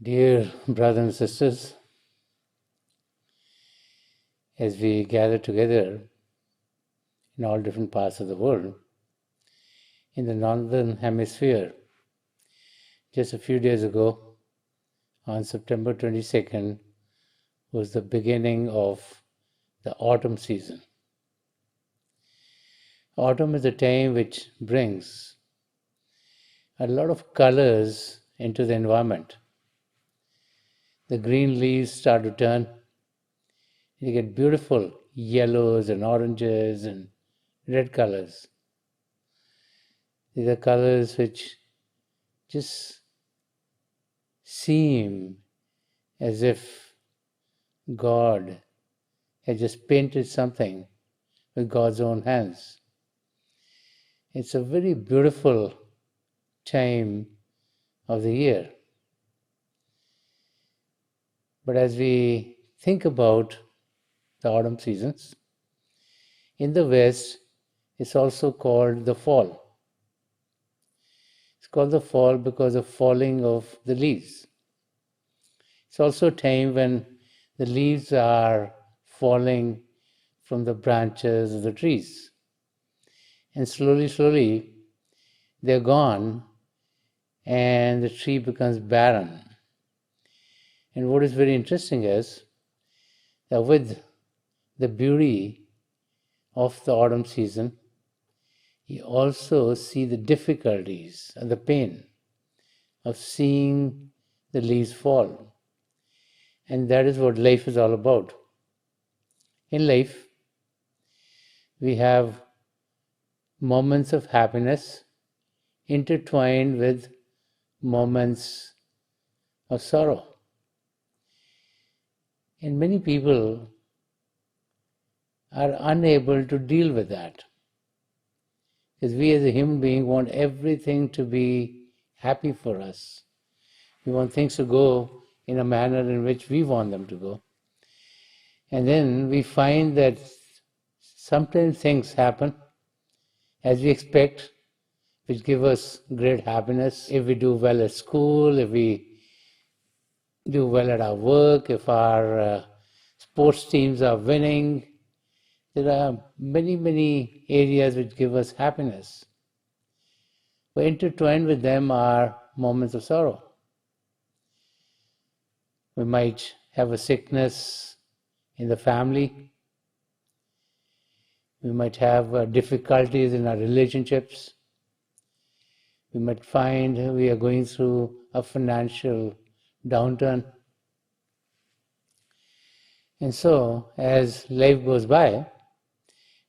Dear brothers and sisters, as we gather together in all different parts of the world, in the northern hemisphere, just a few days ago, on September 22nd, was the beginning of the autumn season. Autumn is a time which brings a lot of colors into the environment. The green leaves start to turn. You get beautiful yellows and oranges and red colors. These are colors which just seem as if God had just painted something with God's own hands. It's a very beautiful time of the year. But as we think about the autumn seasons, in the West, it's also called the fall. It's called the fall because of falling of the leaves. It's also a time when the leaves are falling from the branches of the trees. And slowly, they're gone and the tree becomes barren. And what is very interesting is that with the beauty of the autumn season, you also see the difficulties and the pain of seeing the leaves fall. And that is what life is all about. In life, we have moments of happiness intertwined with moments of sorrow. And many people are unable to deal with that. Because we as a human being want everything to be happy for us. We want things to go in a manner in which we want them to go. And then we find that sometimes things happen as we expect, which give us great happiness. If we do well at school, if we do well at our work, if our sports teams are winning, there are many areas which give us happiness. But intertwined with them are moments of sorrow. We might have a sickness in the family. We might have difficulties in our relationships. We might find we are going through a financial downturn. And so, as life goes by,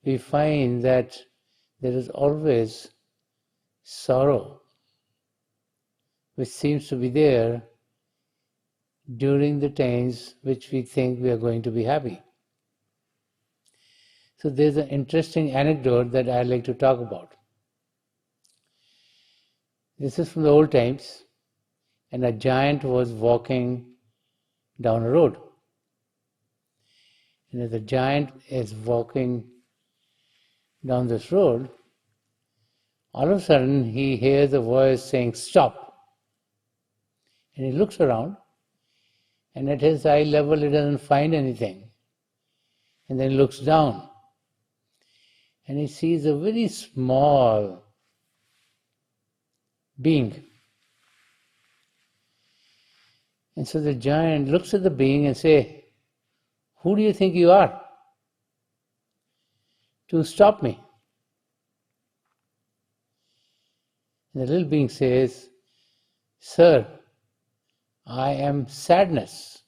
we find that there is always sorrow which seems to be there during the times which we think we are going to be happy. So there's an interesting anecdote that I'd like to talk about. This is from the old times, and a giant was walking down a road. And as the giant is walking down this road, all of a sudden he hears a voice saying, "Stop!" And he looks around, and at his eye level he doesn't find anything. And then he looks down, and he sees a very small being. And so the giant looks at the being and says, "Who do you think you are to stop me?" And the little being says, "Sir, I am sadness.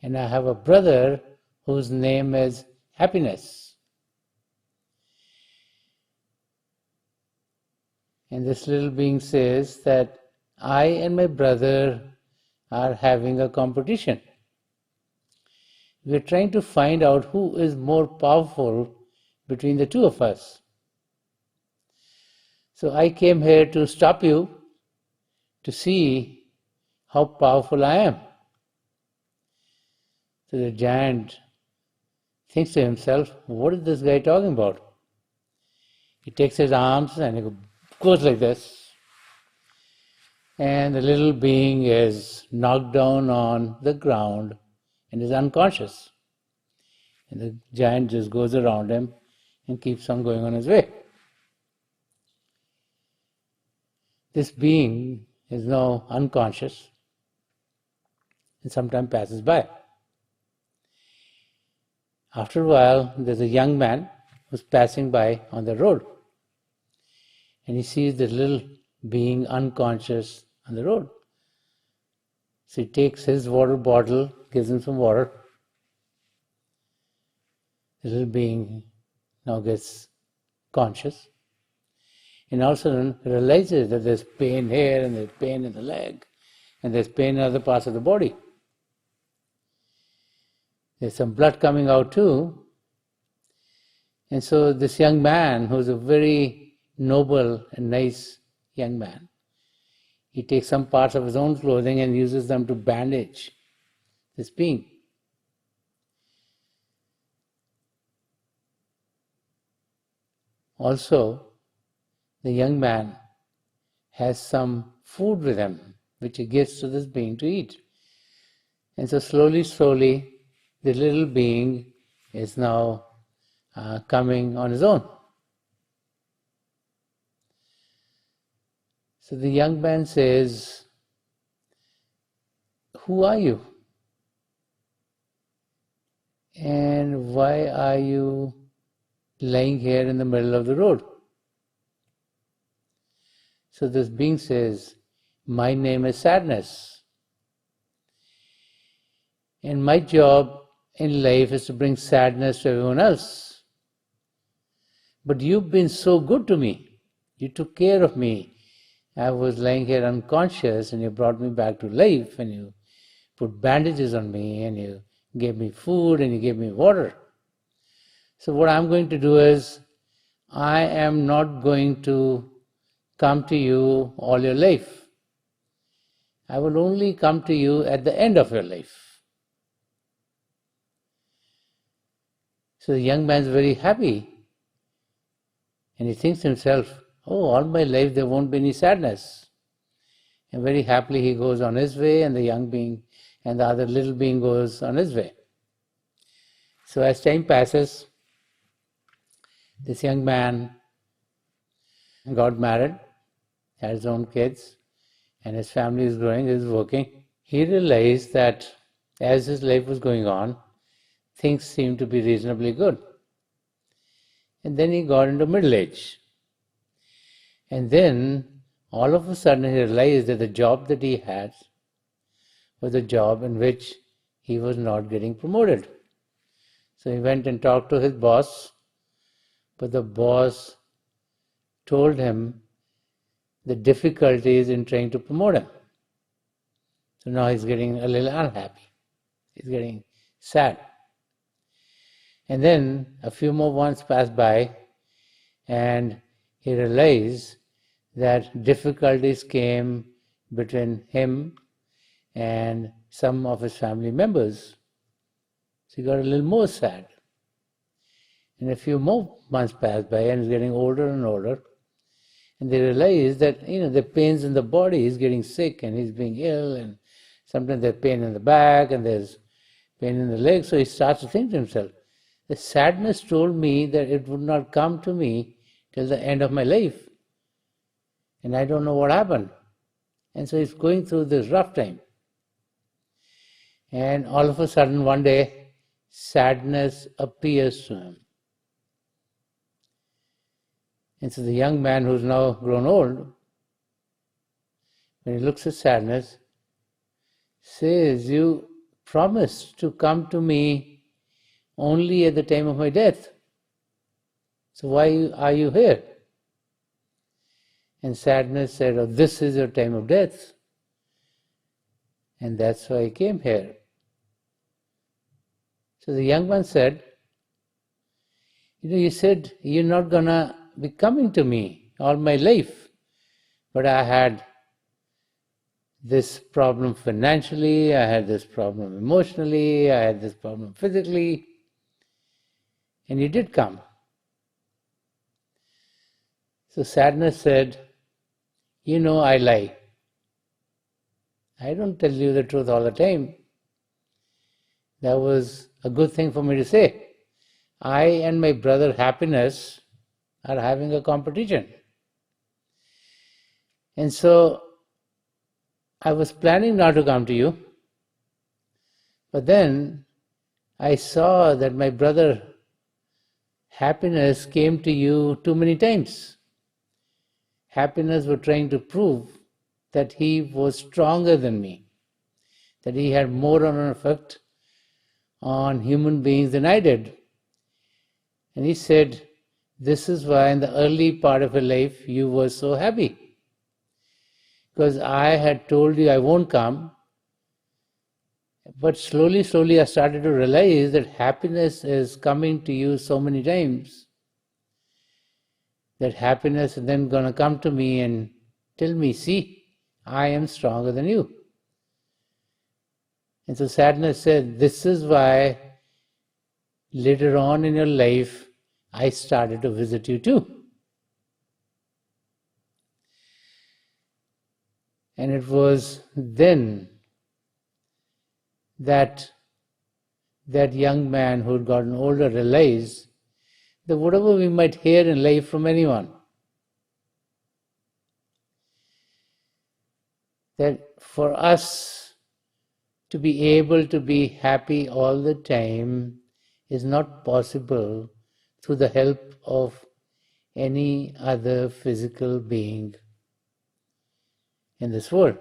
And I have a brother whose name is happiness." And this little being says that I and my brother are having a competition. We are trying to find out who is more powerful between the two of us. So I came here to stop you, to see how powerful I am. So the giant thinks to himself, what is this guy talking about? He takes his arms and he goes like this. and the little being is knocked down on the ground and is unconscious. And the giant just goes around him and keeps on going on his way. This being is now unconscious and sometimes passes by. After a while, there's a young man who's passing by on the road, and he sees the little being unconscious on the road. So he takes his water bottle, gives him some water. The little being now gets conscious, and all of a sudden realizes that there's pain here, and there's pain in the leg, and there's pain in other parts of the body. There's some blood coming out too. And so this young man, who's a very noble and nice young man, he takes some parts of his own clothing and uses them to bandage this being. Also, the young man has some food with him, which he gives to this being to eat. And so slowly, the little being is now coming on his own. So the young man says, "Who are you? And why are you lying here in the middle of the road?" So this being says, "My name is Sadness. And my job in life is to bring sadness to everyone else. But you've been so good to me. You took care of me. I was lying here unconscious and you brought me back to life and you put bandages on me and you gave me food and you gave me water. So what I'm going to do is, I am not going to come to you all your life. I will only come to you at the end of your life." So the young man is very happy. And he thinks to himself, "Oh, all my life there won't be any sadness." And very happily he goes on his way, and the young being and the other little being goes on his way. So as time passes, this young man got married, had his own kids, and his family is growing, he is working. He realized that as his life was going on, things seemed to be reasonably good. And then he got into middle age. And then all of a sudden he realized that the job that he had was a job in which he was not getting promoted. So he went and talked to his boss, but the boss told him the difficulties in trying to promote him. So now he's getting a little unhappy. He's getting sad. And then a few more months passed by, and he realized that difficulties came between him and some of his family members. So he got a little more sad. And a few more months passed by, and he's getting older and older. And they realized that, the pains in the body, he's getting sick and he's being ill, and sometimes there's pain in the back and there's pain in the legs. So he starts to think to himself, the sadness told me that it would not come to me till the end of my life. And I don't know what happened. And so he's going through this rough time. And all of a sudden, one day, sadness appears to him. And so the young man who's now grown old, when he looks at sadness, says, "You promised to come to me only at the time of my death. So why are you here?" And sadness said, "Oh, this is your time of death. And that's why I came here." So the young man said, "You said you're not going to be coming to me all my life. But I had this problem financially, I had this problem emotionally, I had this problem physically. And you did come." So sadness said, "I lie. I don't tell you the truth all the time. That was a good thing for me to say. I and my brother Happiness are having a competition. And so I was planning not to come to you, but then I saw that my brother Happiness came to you too many times. Happiness was trying to prove that he was stronger than me, that he had more of an effect on human beings than I did. And he said, this is why in the early part of your life you were so happy. Because I had told you I won't come, but slowly I started to realize that Happiness is coming to you so many times, that Happiness is then going to come to me and tell me, see, I am stronger than you. And so Sadness said, this is why later on in your life I started to visit you too. And it was then that young man who had gotten older realized that whatever we might hear in life from anyone, that for us to be able to be happy all the time is not possible through the help of any other physical being in this world.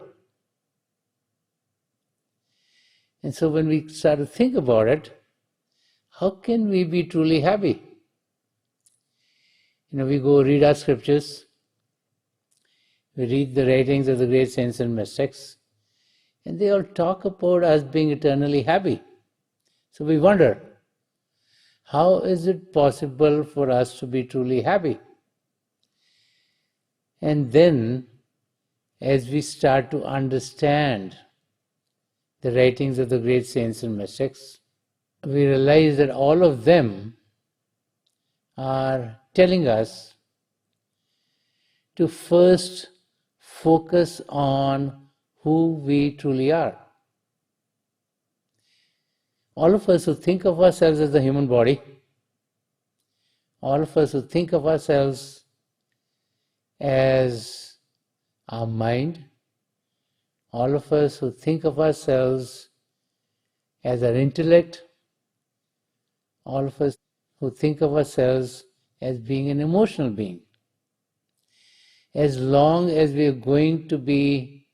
And so when we start to think about it, how can we be truly happy? We go read our scriptures, we read the writings of the great saints and mystics, and they all talk about us being eternally happy. So we wonder, how is it possible for us to be truly happy? And then, as we start to understand the writings of the great saints and mystics, we realize that all of them are telling us to first focus on who we truly are. All of us who think of ourselves as the human body, all of us who think of ourselves as our mind, all of us who think of ourselves as our intellect, all of us who think of ourselves as being an emotional being. As long as we are going to be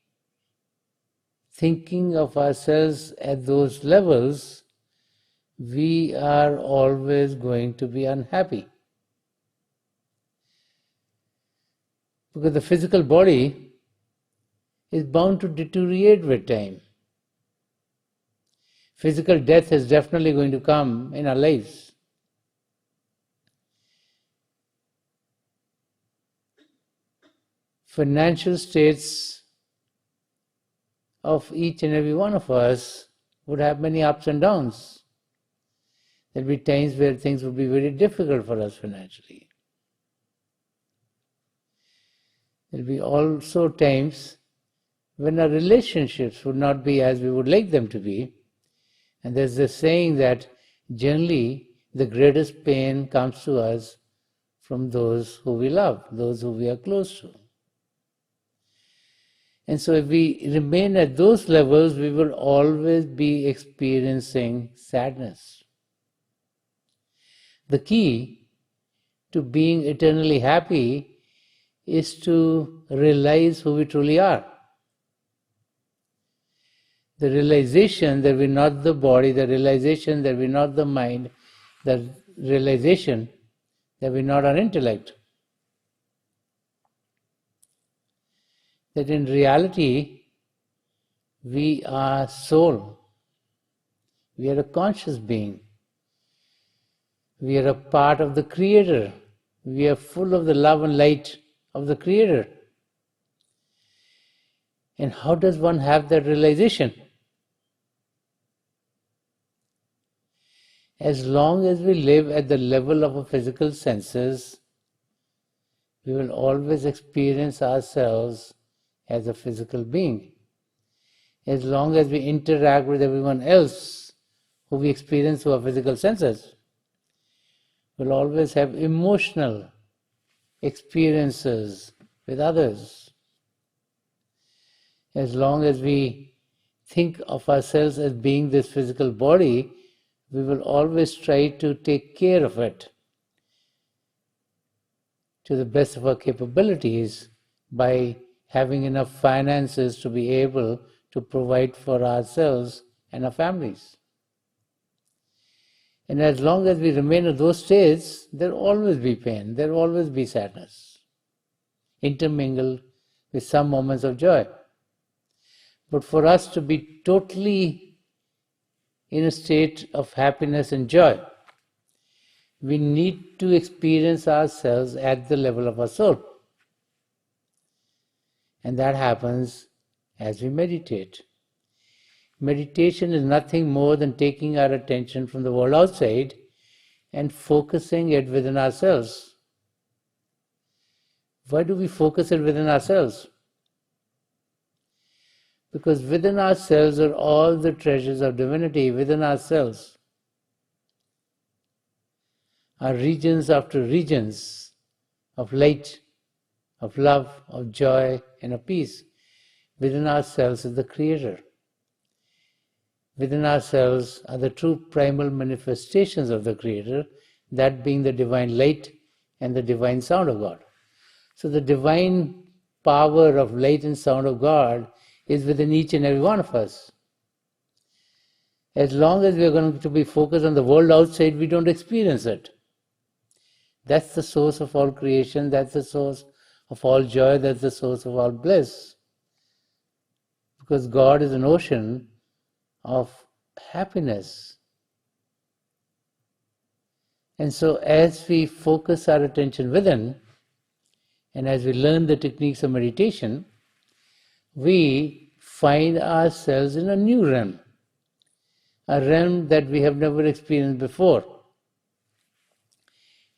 thinking of ourselves at those levels, we are always going to be unhappy. Because the physical body is bound to deteriorate with time. Physical death is definitely going to come in our lives. Financial states of each and every one of us would have many ups and downs. There will be times where things would be very difficult for us financially. There will be also times when our relationships would not be as we would like them to be. And there's this saying that generally the greatest pain comes to us from those who we love, those who we are close to. And so if we remain at those levels, we will always be experiencing sadness. The key to being eternally happy is to realize who we truly are. The realization that we're not the body, the realization that we're not the mind, the realization that we're not our intellect. That in reality, we are soul. We are a conscious being. We are a part of the Creator. We are full of the love and light of the Creator. And how does one have that realization? As long as we live at the level of our physical senses, we will always experience ourselves as a physical being. as long as we interact with everyone else who we experience through our physical senses, we'll always have emotional experiences with others. As long as we think of ourselves as being this physical body, we will always try to take care of it to the best of our capabilities by having enough finances to be able to provide for ourselves and our families. And as long as we remain in those states, there will always be pain, there will always be sadness, intermingled with some moments of joy. But for us to be totally in a state of happiness and joy, we need to experience ourselves at the level of our soul. And that happens as we meditate. Meditation is nothing more than taking our attention from the world outside and focusing it within ourselves. Why do we focus it within ourselves? Because within ourselves are all the treasures of divinity. Within ourselves are regions after regions of light, of love, of joy, and of peace. Within ourselves is the Creator. Within ourselves are the true primal manifestations of the Creator, that being the divine light and the divine sound of God. So the divine power of light and sound of God is within each and every one of us. As long as we are going to be focused on the world outside, we don't experience it. That's the source of all creation, that's the source of all joy, that's the source of all bliss. Because God is an ocean of happiness. And so as we focus our attention within, and as we learn the techniques of meditation, we find ourselves in a new realm, a realm that we have never experienced before.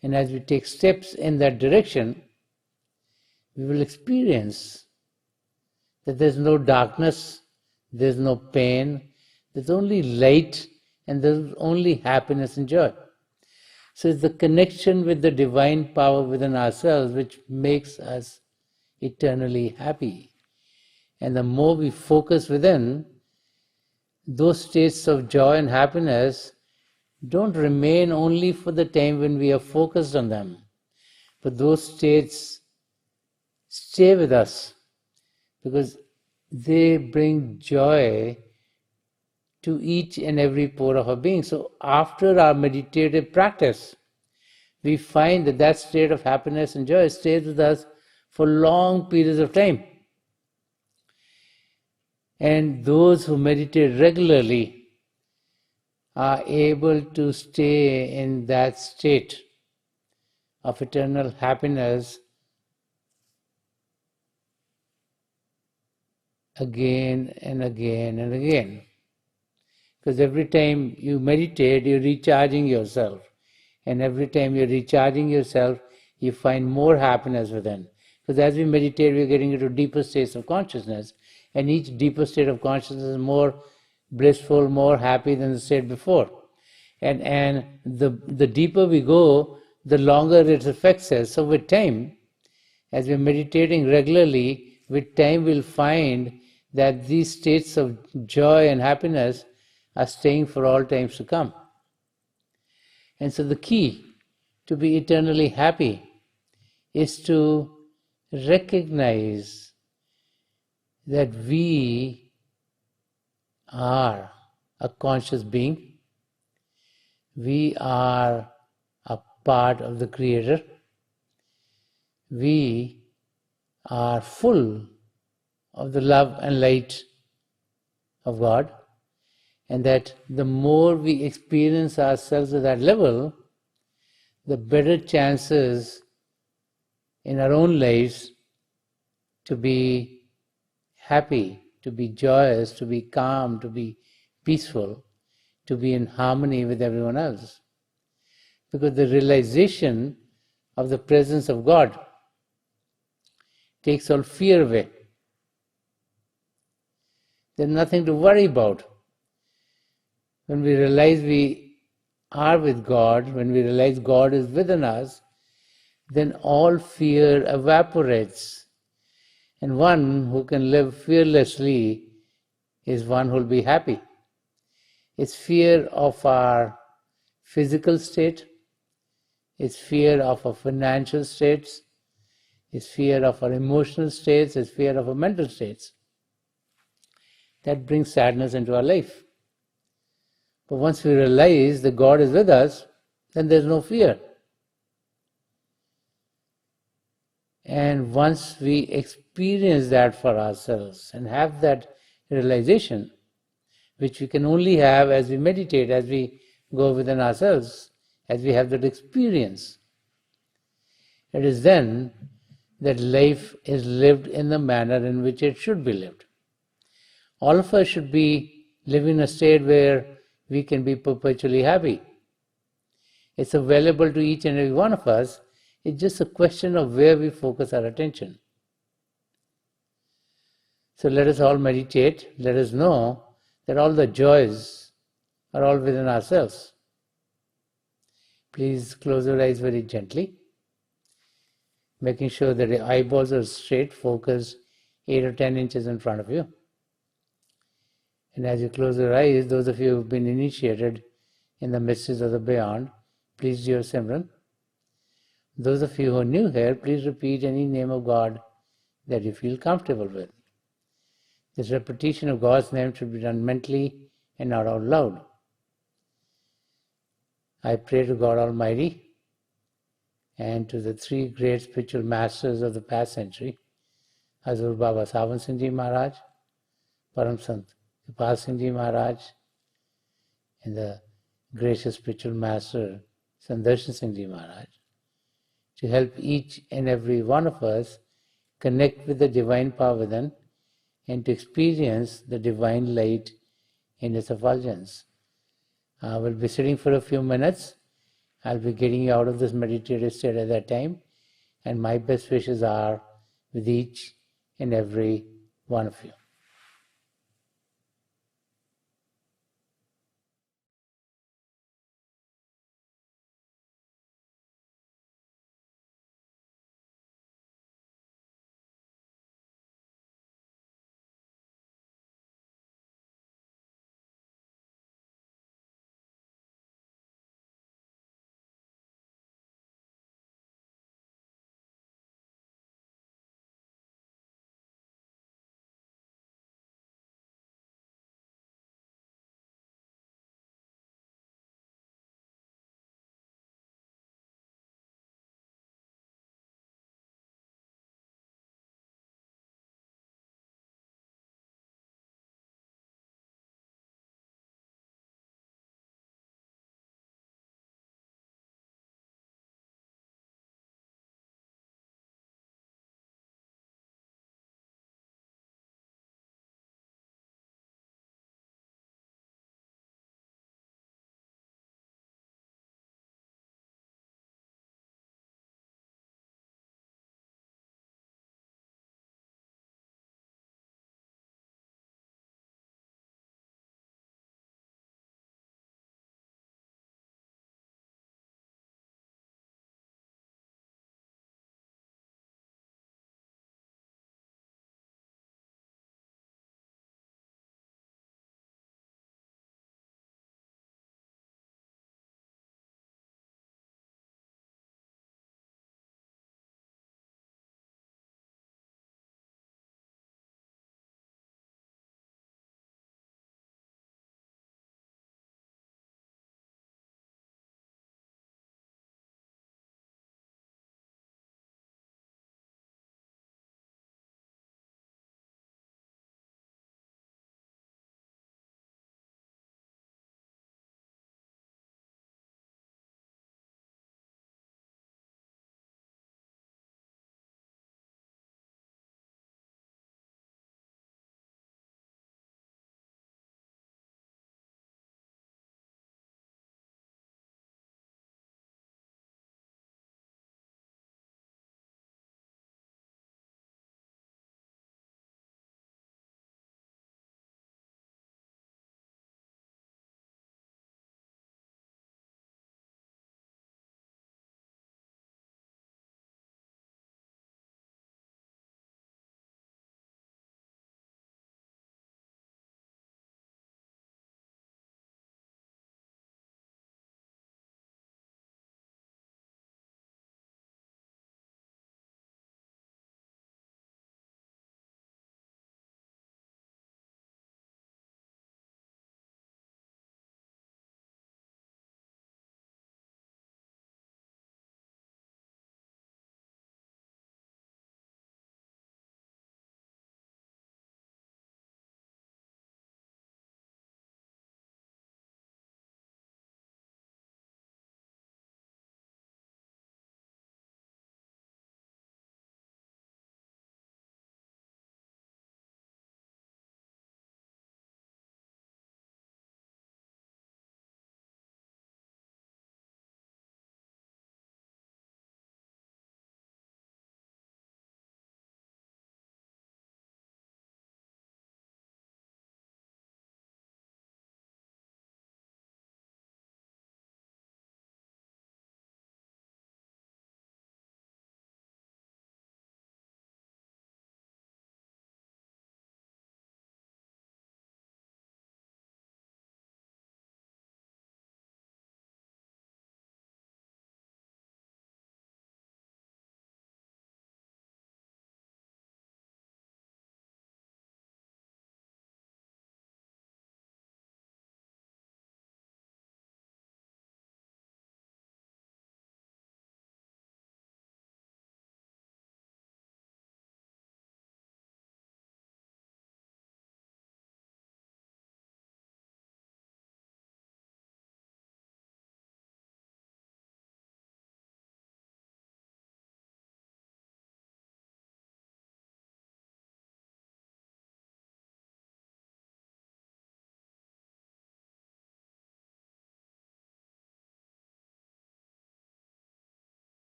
And as we take steps in that direction, we will experience that there's no darkness, there's no pain, there's only light, and there's only happiness and joy. So it's the connection with the divine power within ourselves which makes us eternally happy. And the more we focus within, those states of joy and happiness don't remain only for the time when we are focused on them, but those states stay with us because they bring joy to each and every pore of our being. So after our meditative practice, we find that that state of happiness and joy stays with us for long periods of time. And those who meditate regularly are able to stay in that state of eternal happiness again and again and again. Because every time you meditate, you're recharging yourself. And every time you're recharging yourself, you find more happiness within. Because as we meditate, we're getting into deeper states of consciousness. And each deeper state of consciousness is more blissful, more happy than the state before. And the deeper we go, the longer it affects us. So with time, as we're meditating regularly, with time we'll find that these states of joy and happiness are staying for all times to come. And so the key to be eternally happy is to recognize that we are a conscious being. We are a part of the Creator. We are full of the love and light of God. And that the more we experience ourselves at that level, the better chances in our own lives to be happy, to be joyous, to be calm, to be peaceful, to be in harmony with everyone else. Because the realization of the presence of God takes all fear away. There's nothing to worry about. When we realize we are with God, when we realize God is within us, then all fear evaporates. And one who can live fearlessly is one who will be happy. It's fear of our physical state, it's fear of our financial states, it's fear of our emotional states, it's fear of our mental states. That brings sadness into our life. But once we realize that God is with us, then there's no fear. And once we experience that for ourselves and have that realization, which we can only have as we meditate, as we go within ourselves, as we have that experience, it is then that life is lived in the manner in which it should be lived. All of us should be living in a state where we can be perpetually happy. It's available to each and every one of us. It's just a question of where we focus our attention. So let us all meditate. Let us know that all the joys are all within ourselves. Please close your eyes very gently, making sure that the eyeballs are straight, focused 8 or 10 inches in front of you. And as you close your eyes, those of you who have been initiated in the mysteries of the beyond, please do your Simran. Those of you who are new here, please repeat any name of God that you feel comfortable with. This repetition of God's name should be done mentally and not out loud. I pray to God Almighty and to the three great spiritual masters of the past century, Hazur Baba Sawan Singh Ji Maharaj, Param Sant Kripal Singh Ji Maharaj, and the gracious spiritual master Sandarshan Singh Ji Maharaj, to help each and every one of us connect with the divine power within and to experience the divine light in its effulgence. I will be sitting for a few minutes. I'll be getting you out of this meditative state at that time, and my best wishes are with each and every one of you.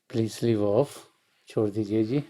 Please leave of, छोड़ दीजिए जी।